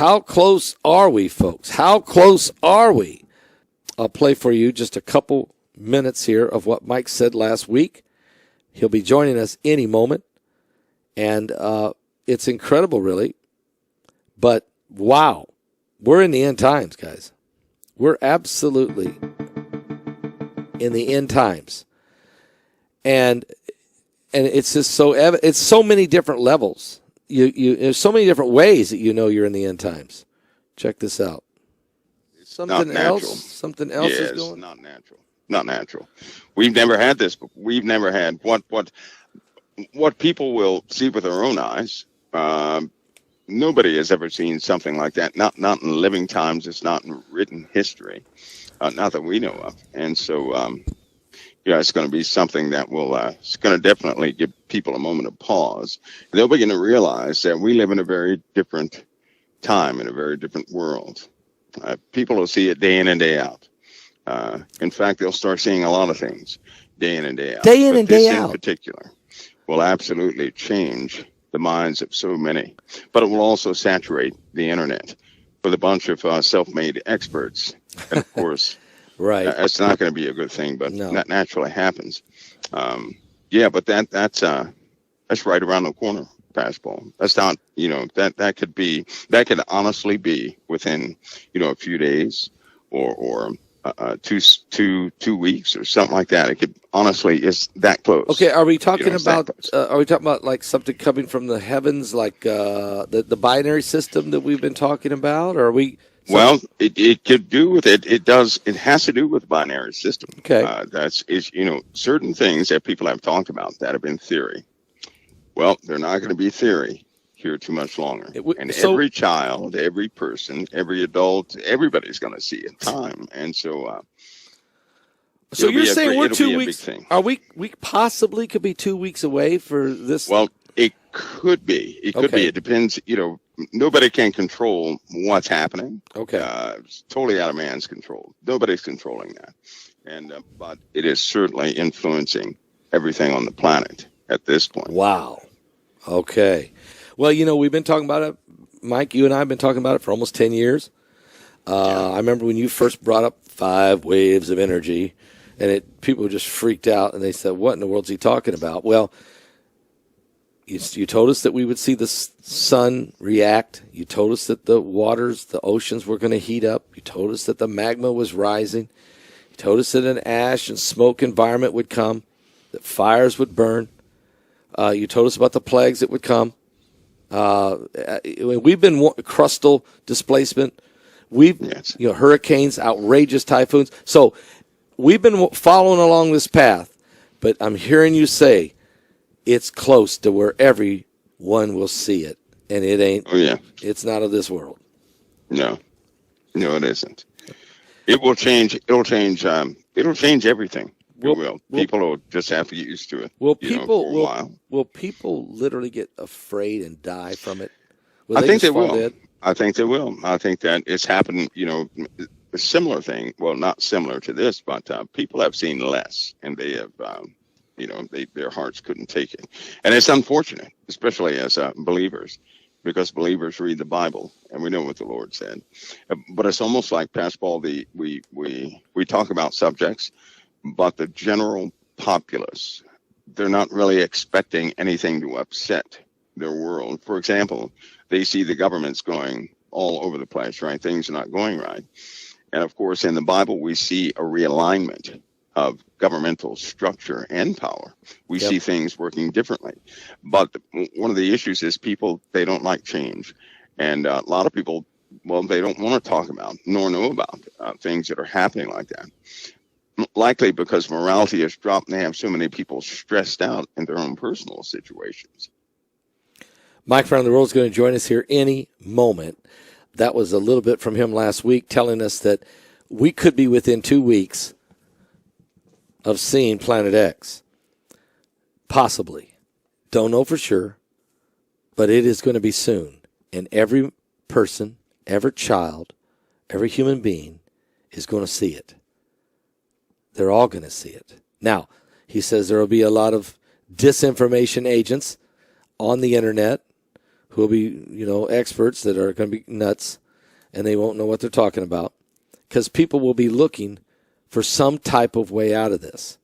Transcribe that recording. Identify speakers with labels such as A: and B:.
A: how close are we, folks? How close are we? I'll play for you just a couple minutes here of what Mike said last week. He'll be joining us any moment. And it's incredible, really. But, wow, we're in the end times, guys. We're absolutely in the end times. And it's just so it's so many different levels. There's so many different ways that you know you're in the end times. Check this out. Something else
B: yes,
A: is going.
B: Not natural. Not natural. We've never had this. We've never had what people will see with their own eyes. Nobody has ever seen something like that. Not in living times. It's not in written history. Not that we know of. And so, it's going to be something that will. It's going to definitely give people a moment of pause. They'll begin to realize that we live in a very different time, in a very different world. People will see it day in and day out. In fact, they'll start seeing a lot of things day in and day out.
A: Day in and day out.
B: In particular, will absolutely change the minds of so many. But it will also saturate the internet with a bunch of self-made experts. And of course,
A: right,
B: it's not going to be a good thing, but that naturally happens. But that's right around the corner. Fastball. That's not, that could honestly be within, a few days or 2 weeks or something like that. It could honestly is that close.
A: Okay, are we talking about like something coming from the heavens, like the binary system that we've been talking about, or are we?
B: Well, it could do with it. It does. It has to do with the binary system.
A: Okay,
B: certain things that people have talked about that have been theory. Well, they're not going to be theory here too much longer. Every child, every person, every adult, everybody's going to see it in time. And so,
A: so you're saying we're 2 weeks? Are we possibly could be 2 weeks away for this?
B: Well, it could be. It could be. It depends. Nobody can control what's happening.
A: Okay,
B: it's totally out of man's control. Nobody's controlling that, and but it is certainly influencing everything on the planet at this point.
A: Wow. Okay. Well, we've been talking about it. Mike, you and I have been talking about it for almost 10 years. I remember when you first brought up 5 waves of energy, and people just freaked out, and they said, what in the world is he talking about? Well, you told us that we would see the sun react. You told us that the waters, the oceans were going to heat up. You told us that the magma was rising. You told us that an ash and smoke environment would come, that fires would burn. You told us about the plagues that would come. We've been crustal displacement. Hurricanes, outrageous typhoons. So we've been following along this path, but I'm hearing you say it's close to where everyone will see it, and it ain't.
B: Oh yeah,
A: it's not of this world.
B: No, it isn't. It will change. It'll change. It'll change everything. People will just have to get used to it.
A: For a while. Will people literally get afraid and die from it?
B: I think they will. I think they will. I think that it's happened, a similar thing. Well, not similar to this, but people have seen less, and they have, their hearts couldn't take it. And it's unfortunate, especially as believers, because believers read the Bible, and we know what the Lord said. But it's almost like, Pastor Paul, we talk about subjects, but the general populace, they're not really expecting anything to upset their world. For example, they see the government's going all over the place, right? Things are not going right. And of course, in the Bible, we see a realignment of governmental structure and power. We see things working differently. But one of the issues is they don't like change. And a lot of people, they don't want to talk about nor know about things that are happening like that. Likely because morality has dropped and they have so many people stressed out in their own personal situations.
A: Mike from the World is going to join us here any moment. That was a little bit from him last week, telling us that we could be within 2 weeks of seeing Planet X. Possibly. Don't know for sure, but it is going to be soon. And every person, every child, every human being is going to see it. They're all going to see it. Now, he says there will be a lot of disinformation agents on the internet who will be, experts that are going to be nuts, and they won't know what they're talking about, because people will be looking for some type of way out of this.